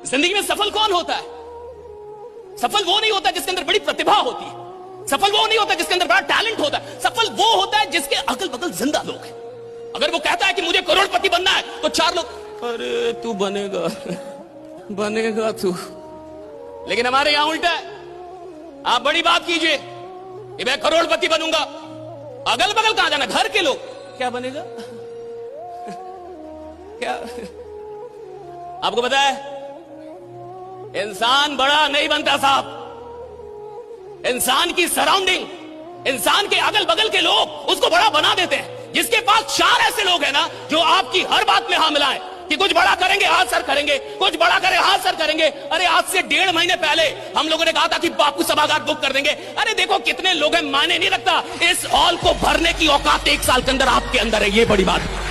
जिंदगी में सफल कौन होता है? सफल वो नहीं होता जिसके अंदर बड़ी प्रतिभा होती है। सफल वो नहीं होता जिसके अंदर बड़ा टैलेंट होता है। सफल वो होता है जिसके अगल बगल जिंदा लोग हैं। अगर वो कहता है कि मुझे करोड़पति बनना है, तो चार लोग, अरे तू बनेगा बनेगा तू। लेकिन हमारे यहां उल्टा है। आप बड़ी बात कीजिए कि मैं करोड़पति बनूंगा, अगल बगल कहां जाना, घर के लोग, क्या बनेगा क्या? आपको पता है, इंसान बड़ा नहीं बनता साहब। इंसान की सराउंडिंग, इंसान के अगल बगल के लोग उसको बड़ा बना देते हैं। जिसके पास चार ऐसे लोग हैं ना जो आपकी हर बात में हाँ मिलाएं कि कुछ बड़ा करेंगे, हाँ सर करेंगे, कुछ बड़ा करें, हाँ सर करेंगे। अरे आज से 1.5 महीने पहले हम लोगों ने कहा था कि बापू सभागार बुक कर देंगे। अरे देखो कितने लोग हैं, मायने नहीं रखता। इस हॉल को भरने की औकात 1 साल के अंदर आपके अंदर है, ये बड़ी बात है।